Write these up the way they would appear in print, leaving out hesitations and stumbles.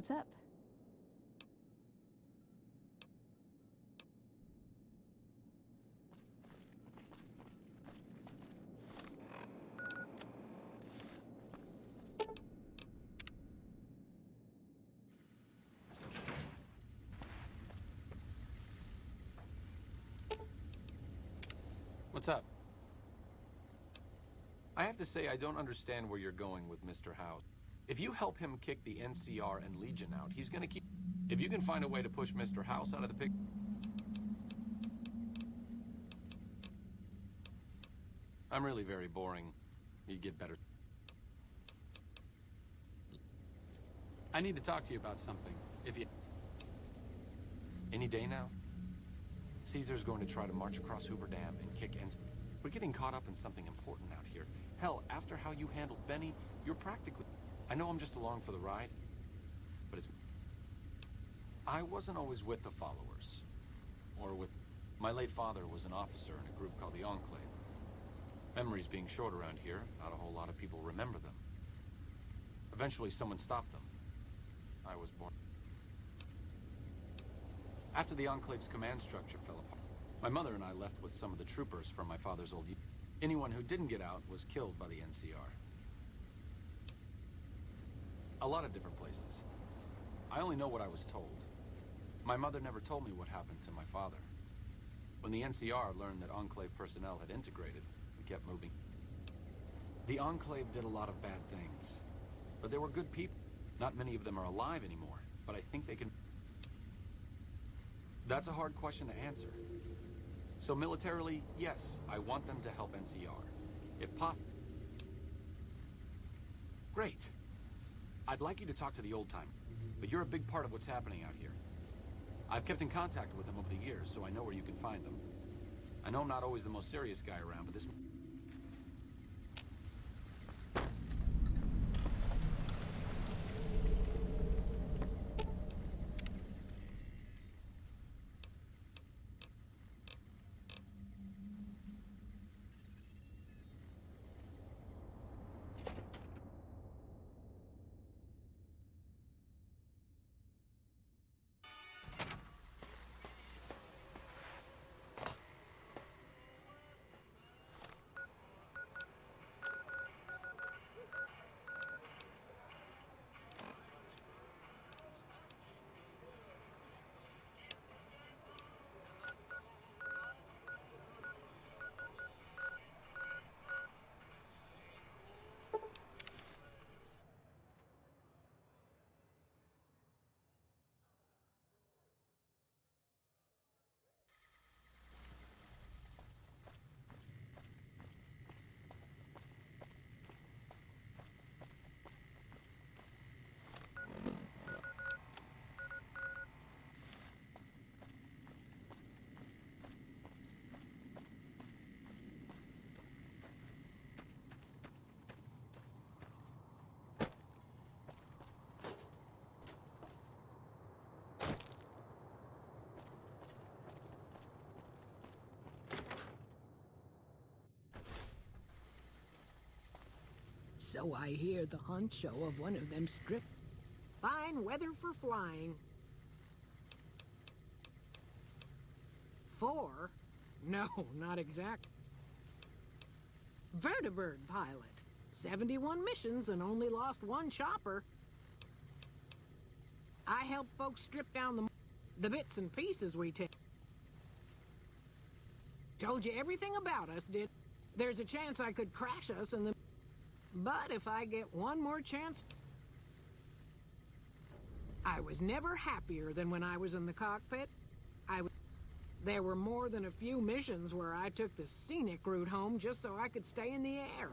What's up? What's up? I have to say I don't understand where you're going with Mr. House. If you help him kick the NCR and Legion out, he's gonna keep... If you can find a way to push Mr. House out of the picture... I'm really very boring. You'd get better. I need to talk to you about something. If you... Any day now? Caesar's going to try to march across Hoover Dam and kick NCR. We're getting caught up in something important out here. Hell, after how you handled Benny, you're practically... I know I'm just along for the ride, but it's... I wasn't always with the followers. Or with... My late father was an officer in a group called the Enclave. Memories being short around here, not a whole lot of people remember them. Eventually someone stopped them. I was born. After the Enclave's command structure fell apart, my mother and I left with some of the troopers from my father's old... Anyone who didn't get out was killed by the NCR. A lot of different places. I only know what I was told. My mother never told me what happened to my father. When the NCR learned that Enclave personnel had integrated, we kept moving. The Enclave did a lot of bad things, but they were good people. Not many of them are alive anymore, but I think they can... That's a hard question to answer. So militarily, yes, I want them to help NCR. If possible. Great. I'd like you to talk to the old-timer, but you're a big part of what's happening out here. I've kept in contact with them over the years, so I know where you can find them. I know I'm not always the most serious guy around, but this... So I hear the honcho of one of them strip. Fine weather for flying. 4? No, not exact. Vertibird pilot. 71 missions and only lost 1 chopper. I help folks strip down the bits and pieces we take. Told you everything about us, did. There's a chance I could crash us and then... But if I get one more chance... I was never happier than when I was in the cockpit. There were more than a few missions where I took the scenic route home just so I could stay in the air.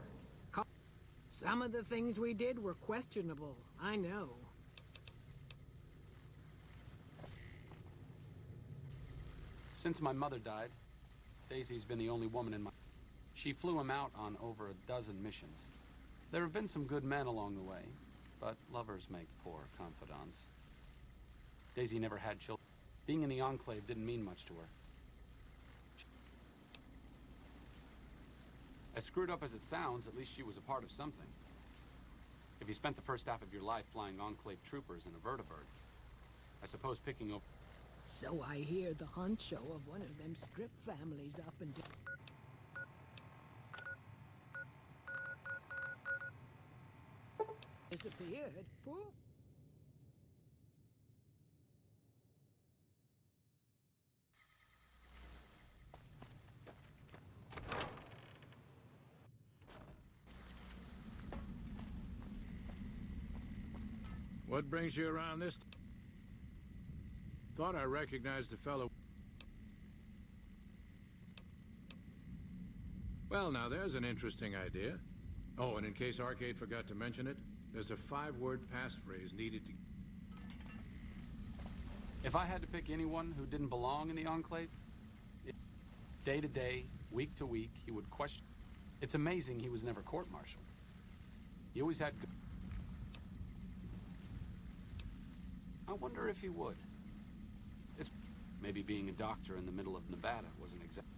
Some of the things we did were questionable, I know. Since my mother died, Daisy's been the only woman in my... She flew him out on over a dozen missions. There have been some good men along the way, but lovers make poor confidants. Daisy never had children. Being in the Enclave didn't mean much to her. As screwed up as it sounds, at least she was a part of something. If you spent the first half of your life flying Enclave troopers in a vertibird, I suppose picking up... So I hear the honcho of one of them strip families up and down. Disappeared. Pooh. What brings you around this? Thought I recognized the fellow. Well, now there's an interesting idea. Oh, and in case Arcade forgot to mention it, there's a 5-word passphrase needed to... If I had to pick anyone who didn't belong in the Enclave, day to day, week to week, he would question... It's amazing he was never court-martialed. He always had good... I wonder if he would. It's... Maybe being a doctor in the middle of Nevada wasn't exactly...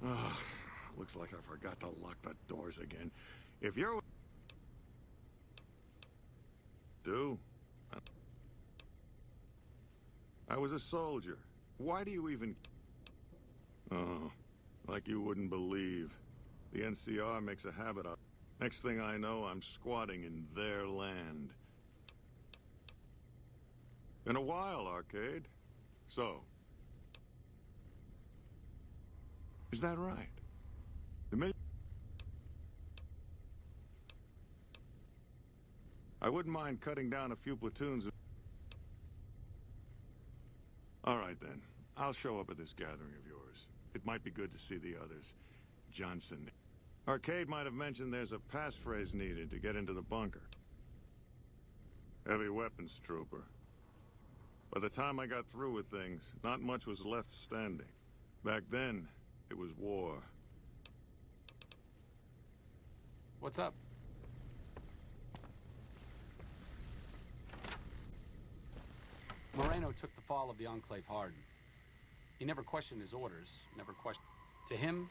Ugh, looks like I forgot to lock the doors again. If you're... Do? I was a soldier. Why do you even... Oh, like you wouldn't believe. The NCR makes a habit of... Next thing I know, I'm squatting in their land. Been a while, Arcade. So... Is that right? I wouldn't mind cutting down a few platoons of... All right, then. I'll show up at this gathering of yours. It might be good to see the others. Johnson. Arcade might have mentioned there's a passphrase needed to get into the bunker. Heavy weapons trooper. By the time I got through with things, not much was left standing. Back then, it was war. What's up? Moreno took the fall of the Enclave hard. He never questioned his orders, never questioned... To him,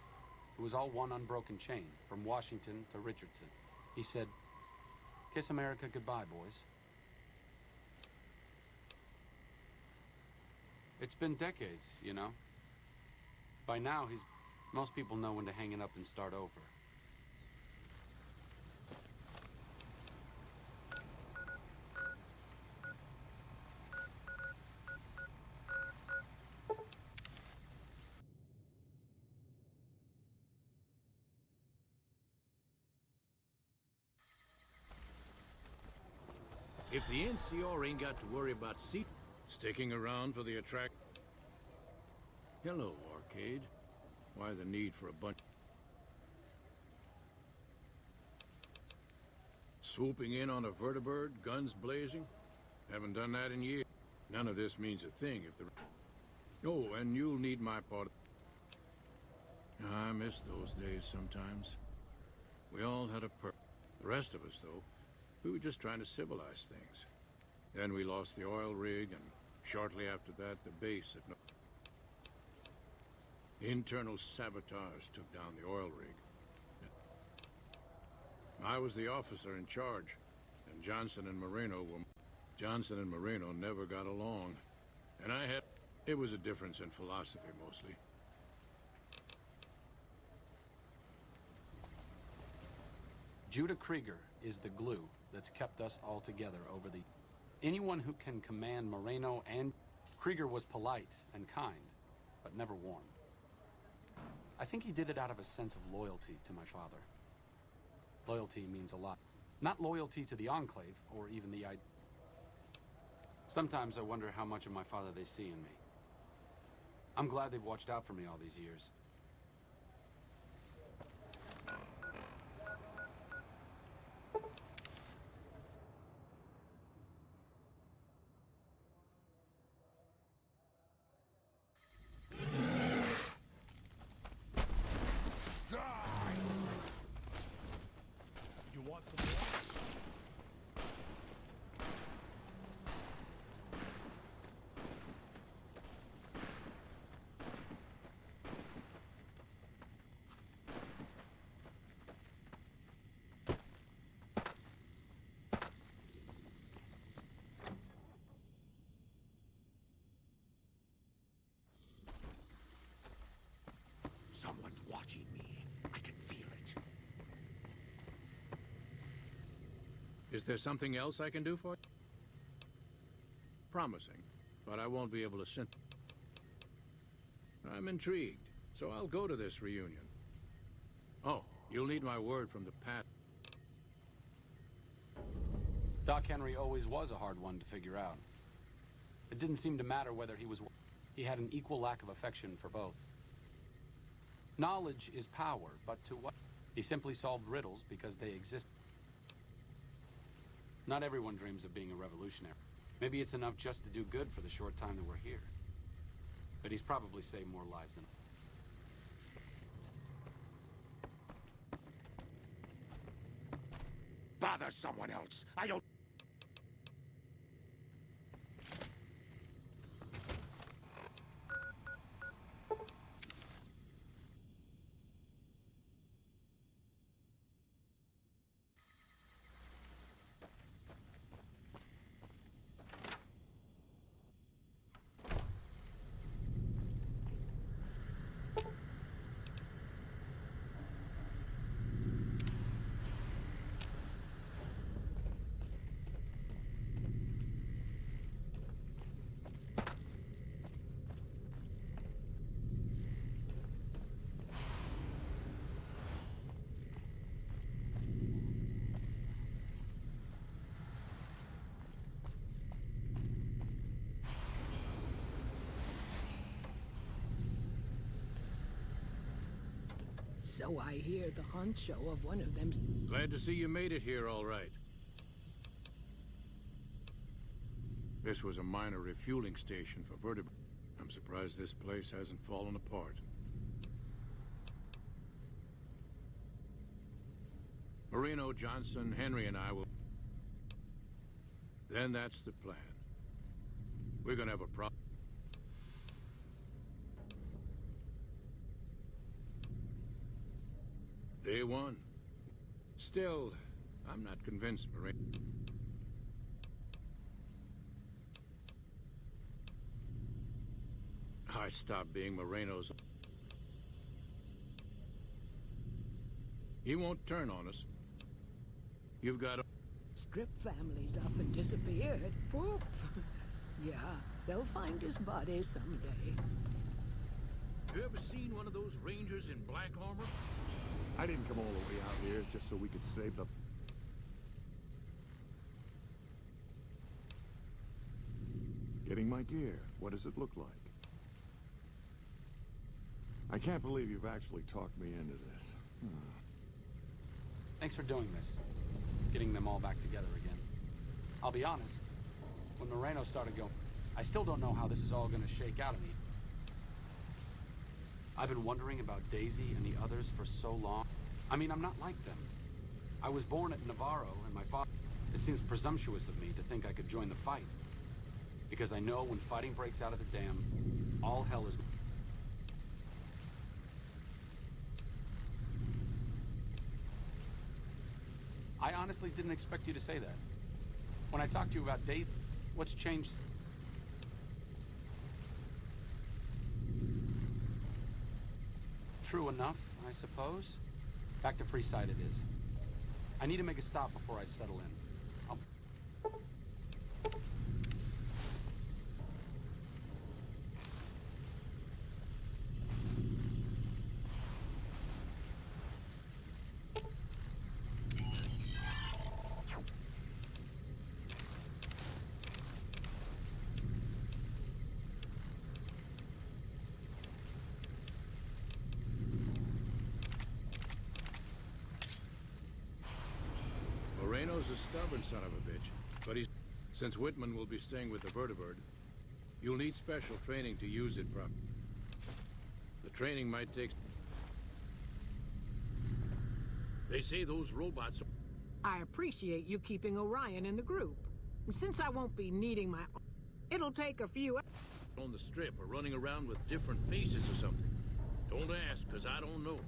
it was all one unbroken chain, from Washington to Richardson. He said, "Kiss America goodbye, boys." It's been decades, you know. By now, most people know when to hang it up and start over. If the NCR ain't got to worry about sticking around for the attract... Hello, Arcade. Why the need for a bunch... Swooping in on a vertibird, guns blazing? Haven't done that in years. None of this means a thing if the... Oh, and you'll need my part. I miss those days sometimes. We all had a The rest of us, though, we were just trying to civilize things. Then we lost the oil rig, and shortly after that, the base at... Internal sabotage took down the oil rig. I was the officer in charge, and Johnson and Moreno never got along. And it was a difference in philosophy, mostly. Judah Krieger is the glue that's kept us all together over the... Anyone who can command Moreno and... Krieger was polite and kind, but never warm. I think he did it out of a sense of loyalty to my father. Loyalty means a lot. Not loyalty to the Enclave, or even the idea. Sometimes I wonder how much of my father they see in me. I'm glad they've watched out for me all these years. Someone's watching me. I can feel it. Is there something else I can do for you? Promising, but I won't be able to send... I'm intrigued, so I'll go to this reunion. Oh, you'll need my word from the past. Doc Henry always was a hard one to figure out. It didn't seem to matter whether he was... He had an equal lack of affection for both. Knowledge is power, but to what? He simply solved riddles because they exist. Not everyone dreams of being a revolutionary. Maybe it's enough just to do good for the short time that we're here. But he's probably saved more lives than... Bother someone else. I don't... So I hear the honcho of one of them... Glad to see you made it here all right. This was a minor refueling station for vertebrates. I'm surprised this place hasn't fallen apart. Moreno, Johnson, Henry, and I will... Then that's the plan. We're gonna have a problem. Day one. Still, I'm not convinced, Moreno. I stopped being Moreno's. He won't turn on us. You've got a... Strip families up and disappeared. Poof. Yeah, they'll find his body someday. You ever seen one of those rangers in black armor? I didn't come all the way out here just so we could save the... Getting my gear. What does it look like? I can't believe you've actually talked me into this. Thanks for doing this. Getting them all back together again. I'll be honest, when Moreno started going, I still don't know how this is all gonna shake out of me. I've been wondering about Daisy and the others for so long. I mean, I'm not like them. I was born at Navarro, and my father... It seems presumptuous of me to think I could join the fight. Because I know when fighting breaks out at the dam, all hell is... I honestly didn't expect you to say that. When I talked to you about dates, what's changed? True enough, I suppose. Back to Freeside it is. I need to make a stop before I settle in. I'll... Moreno's a stubborn son of a bitch, but he's... Since Whitman will be staying with the vertibird, you'll need special training to use it properly. The training might take... They say those robots... I appreciate you keeping Orion in the group. And since I won't be needing my... It'll take a few... on the strip or running around with different faces or something. Don't ask, because I don't know.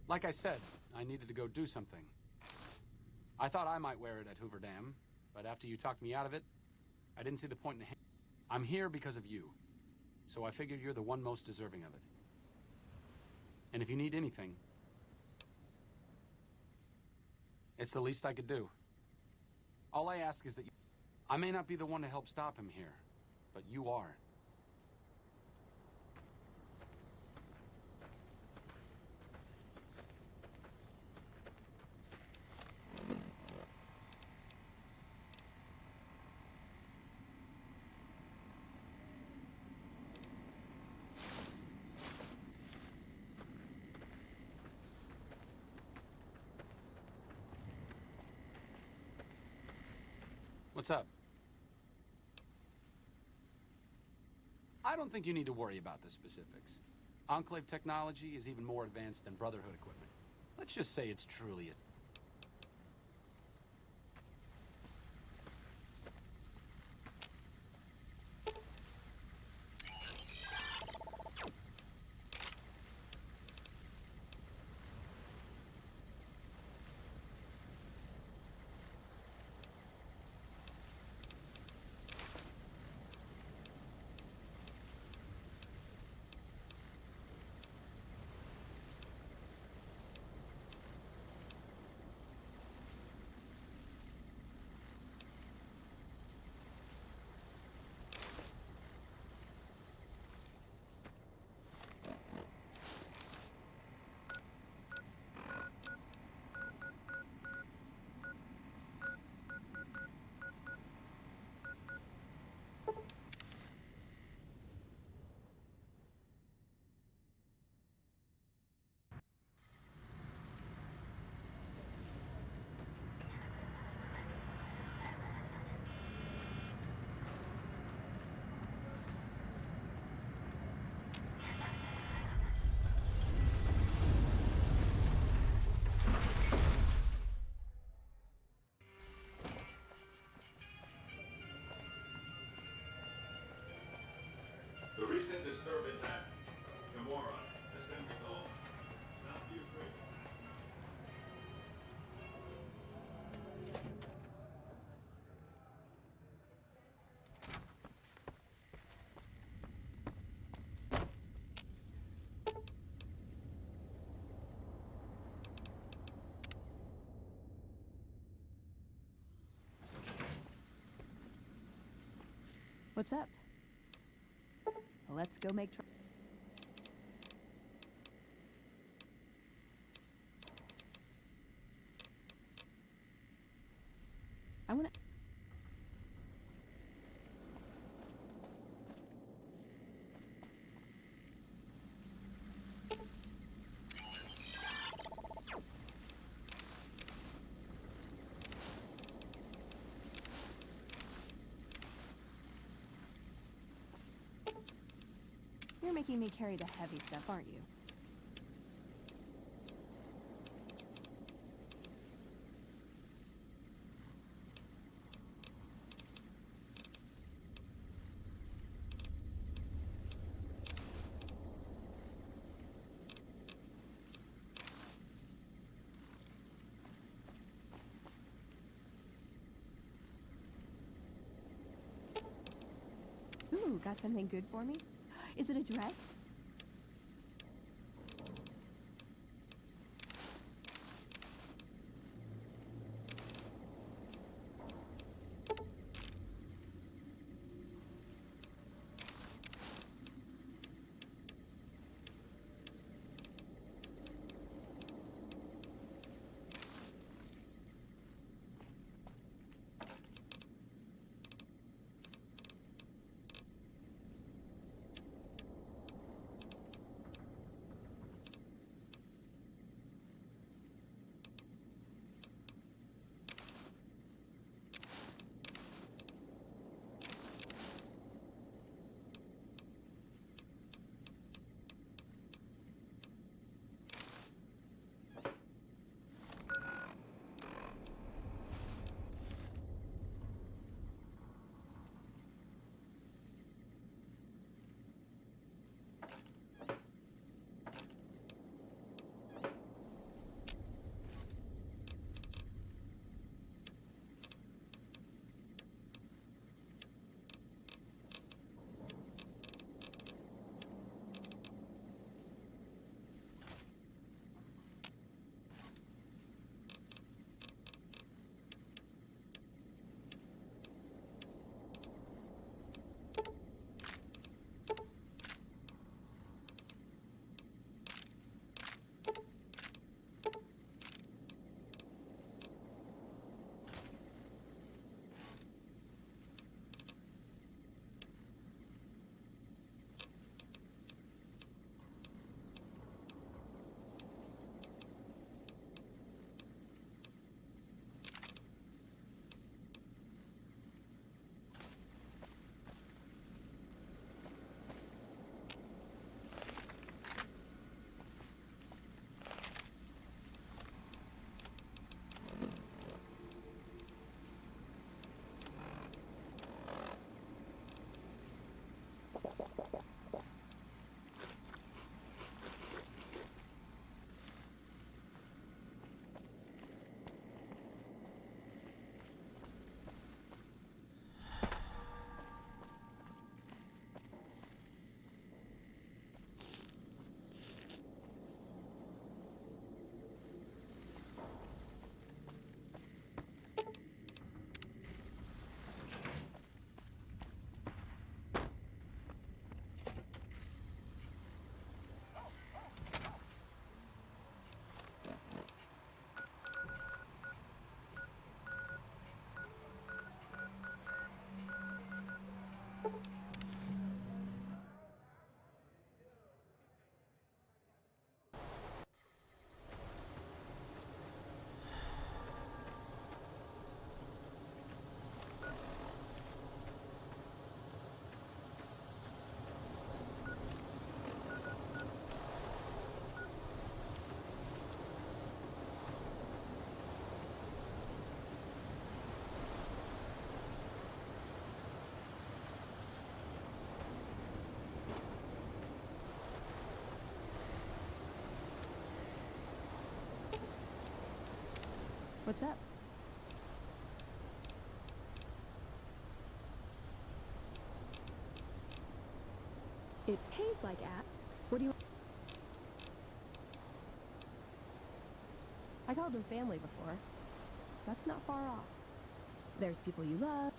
Like I said, I needed to go do something. I thought I might wear it at Hoover Dam, but after you talked me out of it, I didn't see the point in it. I'm here because of you, so I figured you're the one most deserving of it. And if you need anything, it's the least I could do. All I ask is that you... I may not be the one to help stop him here, but you are. What's up? I don't think you need to worry about the specifics. Enclave technology is even more advanced than Brotherhood equipment. Let's just say it's truly a... The recent disturbance at Gamora has been resolved. Do not be afraid. What's up? Let's go make I wanna... You're making me carry the heavy stuff, aren't you? Ooh, got something good for me? Is it a dress? What's up? It pays like app. What do you... I called them family before. That's not far off. There's people you love.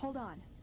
Hold on.